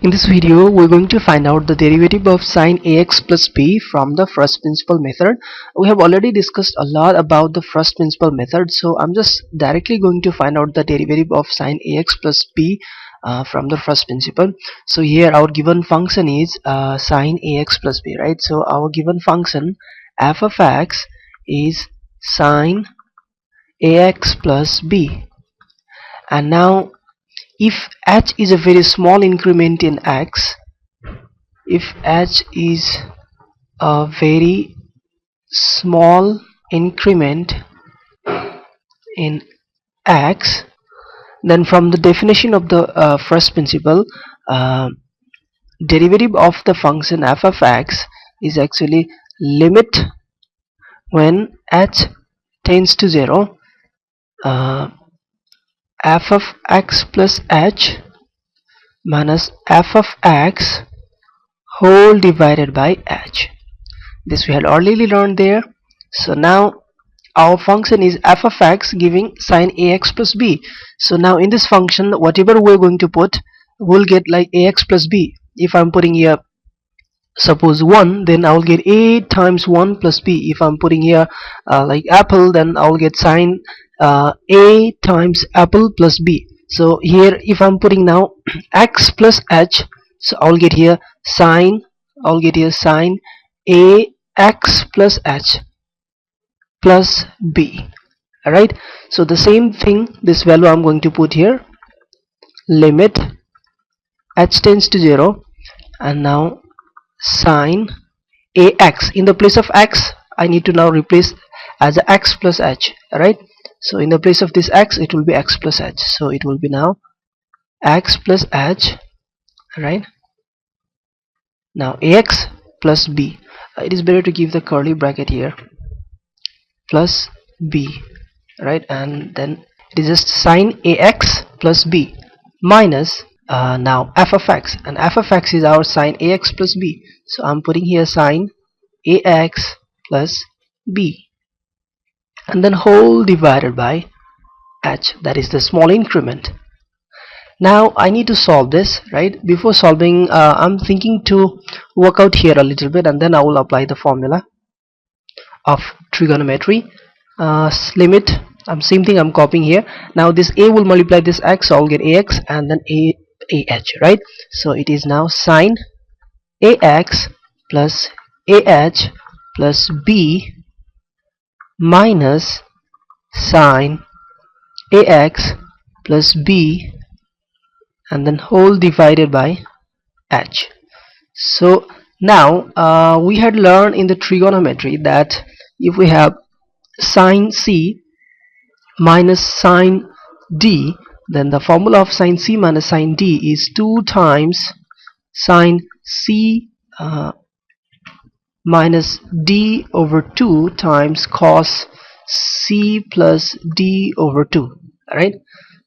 In this video, we're going to find out the derivative of sine ax plus b from the first principle method. We have already discussed a lot about the first principle method, so I'm just directly going to find out the derivative of sine ax plus b from the first principle. So here our given function is sine ax plus b, right? So our given function f of x is sine ax plus b, and now if h is a very small increment in x, if h is a very small increment in x, then from the definition of the first principle, derivative of the function f of x is actually limit when h tends to 0, f of x plus h minus f of x whole divided by h. This we had already learned there. So now our function is f of x giving sine ax plus b. So now in this function, whatever we're going to put, we'll get like ax plus b. If I'm putting here suppose 1, then I'll get a times 1 plus b. If I'm putting here like apple, then I'll get sine a times apple plus b. So here if I'm putting now x plus h, so I'll get here sine a x plus h plus b. Alright, so the same thing, this value I'm going to put here, limit h tends to 0, and now sine ax, in the place of x I need to now replace as x plus h. Alright, so in the place of this x it will be x plus h, so it will be now x plus h. Right, now ax plus b, it is better to give the curly bracket here, plus b, right, and then it is just sine ax plus b minus now f of x, and f of x is our sine ax plus b, so I'm putting here sine ax plus b, and then whole divided by h, that is the small increment. Now I need to solve this, right? Before solving, I'm thinking to work out here a little bit, and then I will apply the formula of trigonometry. Limit, same thing I'm copying here. Now this a will multiply this x, so I'll get ax and then ah, right? So it is now sine ax plus ah plus b minus sine ax plus b and then whole divided by h. So now we had learned in the trigonometry that if we have sine c minus sine d, then the formula of sine c minus sine d is 2 times sine c minus d over 2 times cos c plus d over 2. Alright,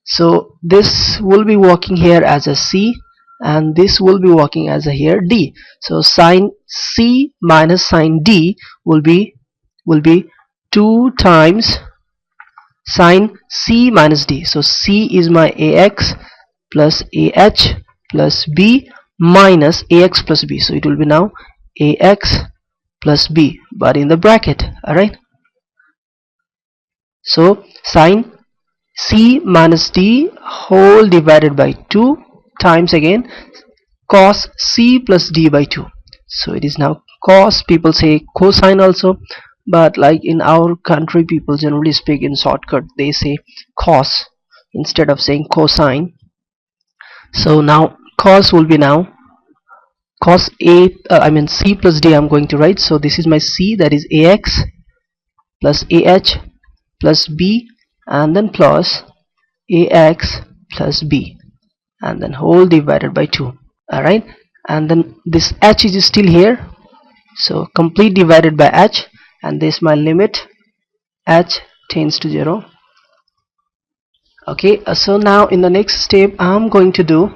so this will be working here as a c, and this will be working as a here d. So sine c minus sine d will be 2 times sine c minus d. So c is my ax plus ah plus b minus ax plus b, so it will be now ax plus b, but in the bracket. Alright, so sine c minus d whole divided by 2 times again cos c plus d by 2. So it is now cos, people say cosine also, but like in our country people generally speak in shortcut, they say cos instead of saying cosine. So now cos will be now cos c plus d I'm going to write. So this is my c, that is ax plus ah plus b, and then plus ax plus b, and then whole divided by 2. Alright, and then this h is still here, so complete divided by h, and this my limit h tends to 0. Okay, so now in the next step I'm going to do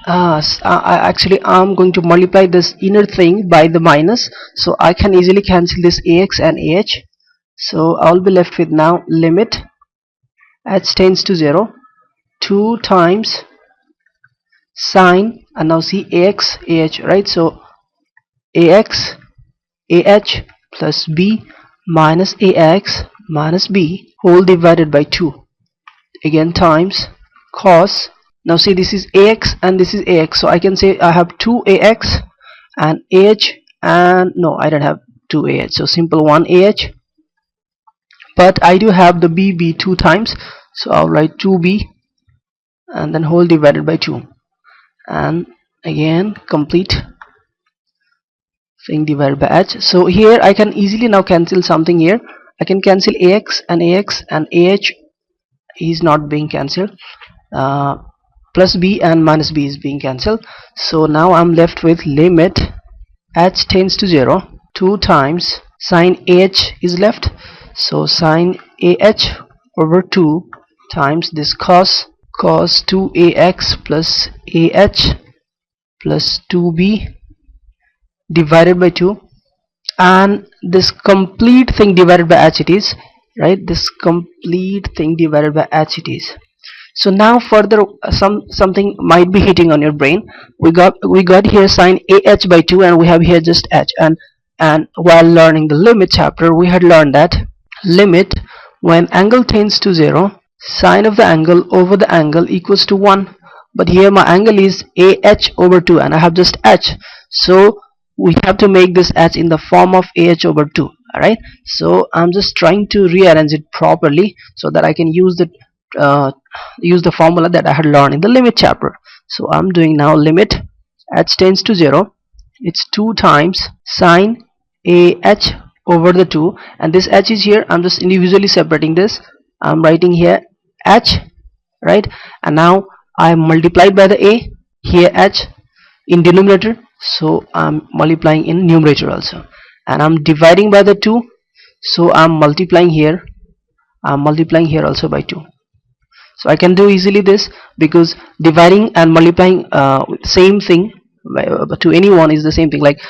I'm going to multiply this inner thing by the minus, so I can easily cancel this ax and ah. So I'll be left with now limit h tends to 0, 2 times sine, and now see ax ah, right? So ax ah plus b minus ax minus b whole divided by 2, again times cos. Now see, this is ax and this is ax, so I can say I have 2 ax and ah, and no, I don't have 2 ah, so simple 1 ah, but I do have the b 2 times, so I'll write 2b and then whole divided by 2, and again complete thing divided by h. So here I can easily now cancel something here. I can cancel ax and ah is not being cancelled, plus b and minus b is being cancelled. So now I'm left with limit h tends to 0, 2 times sine ah is left, so sine ah over 2 times this cos 2ax plus ah plus 2b divided by 2, and this complete thing divided by h it is, right? This complete thing divided by h it is. So now further, something might be hitting on your brain. We got here sine ah by 2 and we have here just h, and while learning the limit chapter we had learned that limit when angle tends to 0, sine of the angle over the angle equals to 1, but here my angle is ah over 2 and I have just h, so we have to make this h in the form of ah over 2. Alright, so I'm just trying to rearrange it properly so that I can use the formula that I had learned in the limit chapter. So I'm doing now limit h tends to 0, it's 2 times sine ah over the 2, and this h is here. I'm just individually separating this. I'm writing here h, right? And now I multiplied by the a, here h in denominator, so I'm multiplying in numerator also, and I'm dividing by the 2, so I'm multiplying here also by 2. So I can do easily this, because dividing and multiplying same thing to anyone is the same thing. Like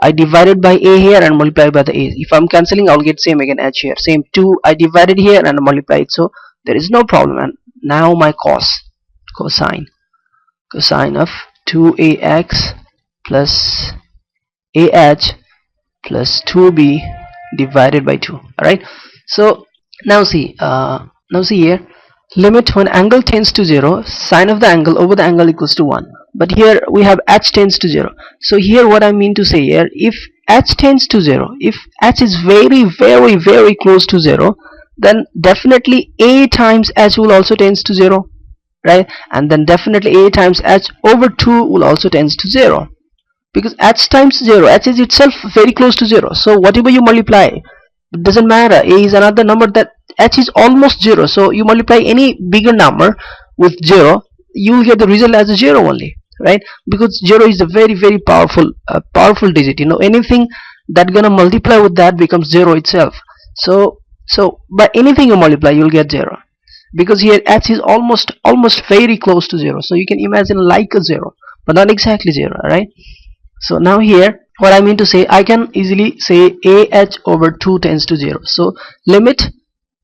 I divided by a here and multiplied by the a. If I'm cancelling, I'll get same again h here. Same 2 I divided here and multiplied, so there is no problem. And now my cosine of 2ax plus ah plus 2b divided by 2. Alright, so now see here, limit when angle tends to 0, sine of the angle over the angle equals to 1, but here we have h tends to 0. So here what I mean to say here, if h tends to 0, if h is very very very close to 0, then definitely a times h will also tends to 0, right? And then definitely a times h over 2 will also tends to 0, because h times 0, h is itself very close to 0, so whatever you multiply, it doesn't matter. A is another number that h is almost 0, so you multiply any bigger number with 0, you will get the result as a 0 only, right? Because 0 is a very very powerful digit. Anything that gonna multiply with that becomes 0 itself. So by anything you multiply, you'll get 0, because here h is almost very close to 0, so you can imagine like a 0 but not exactly 0. Right? So now here what I mean to say, I can easily say ah over 2 tends to 0. So limit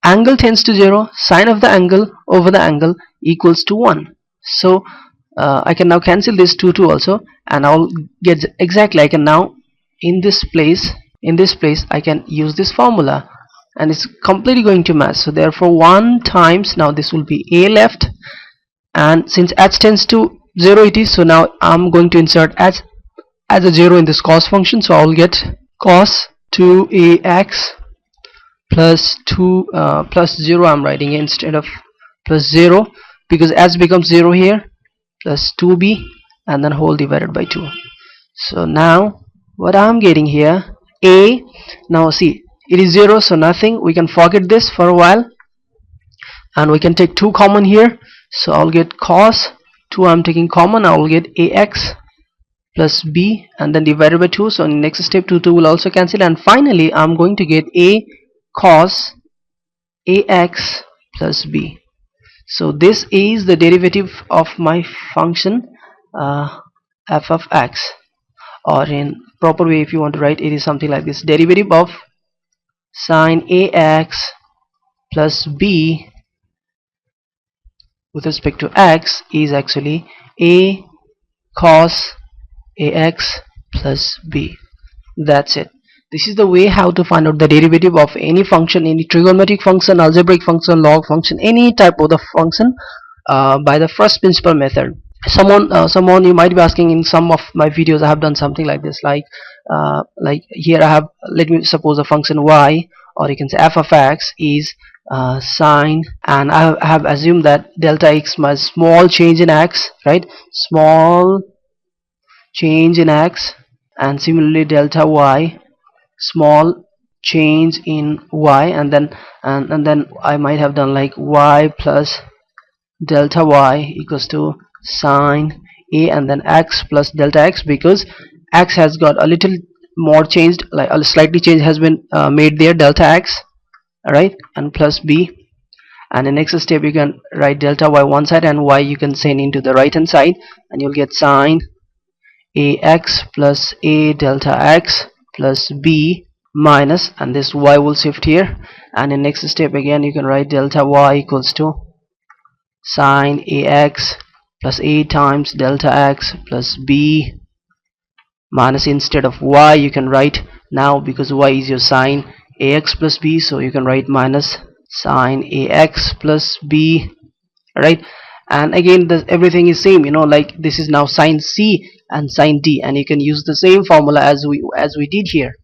angle tends to 0, sine of the angle over the angle equals to 1. So I can now cancel this 2 also, and I'll get exactly, I can now in this place I can use this formula, and it's completely going to match. So therefore 1 times, now this will be a left, and since h tends to 0 it is, so now I'm going to insert h as a 0 in this cos function, so I'll get cos 2ax plus 2 plus 0. I'm writing it instead of plus 0, because h becomes 0 here, plus 2b and then whole divided by 2. So now what I'm getting here, a, now see it is 0, so nothing, we can forget this for a while, and we can take 2 common here, so I'll get cos 2, I'm taking common, I will get ax plus b and then divided by 2. So in next step 2 will also cancel, and finally I'm going to get a cos ax plus b. So this is the derivative of my function f of x, or in proper way if you want to write, it is something like this: derivative of sine ax plus b with respect to x is actually a cos ax plus b. That's it. This is the way how to find out the derivative of any function, any trigonometric function, algebraic function, log function, any type of the function by the first principle method. Someone you might be asking, in some of my videos I have done something like this, like here I have, let me suppose a function y, or you can say f of x is sine, and I have assumed that delta x my small change in x, right, small change in x, and similarly delta y small change in y, and then I might have done like y plus delta y equals to sine a, and then x plus delta x, because x has got a little more changed, like a slightly change has been made there, delta x, alright, and plus b. And the next step you can write delta y one side and y you can send into the right hand side, and you'll get sine ax plus a delta x plus b minus, and this y will shift here, and in next step again you can write delta y equals to sine ax plus a times delta x plus b minus, instead of y you can write, now because y is your sine ax plus b, so you can write minus sine ax plus b, right? And again everything is same, like this is now sine c and sine d, and you can use the same formula as we did here,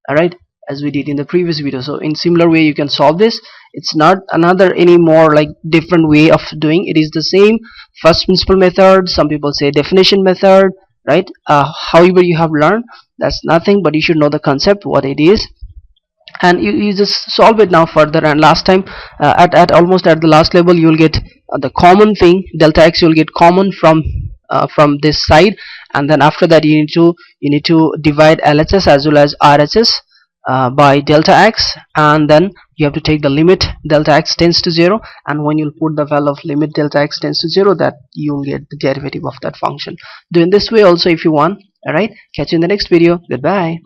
alright, as we did in the previous video. So in similar way you can solve this. It's not another any more like different way of doing it, is the same first principle method, some people say definition method, right? However you have learned, that's nothing, but you should know the concept what it is, and you just solve it now further. And last time at almost at the last level you will get the common thing, delta x you'll get common from this side, and then after that you need to divide LHS as well as RHS by delta x, and then you have to take the limit delta x tends to 0, and when you put the value of limit delta x tends to 0, that you will get the derivative of that function. Do in this way also if you want. Alright, catch you in the next video. Goodbye.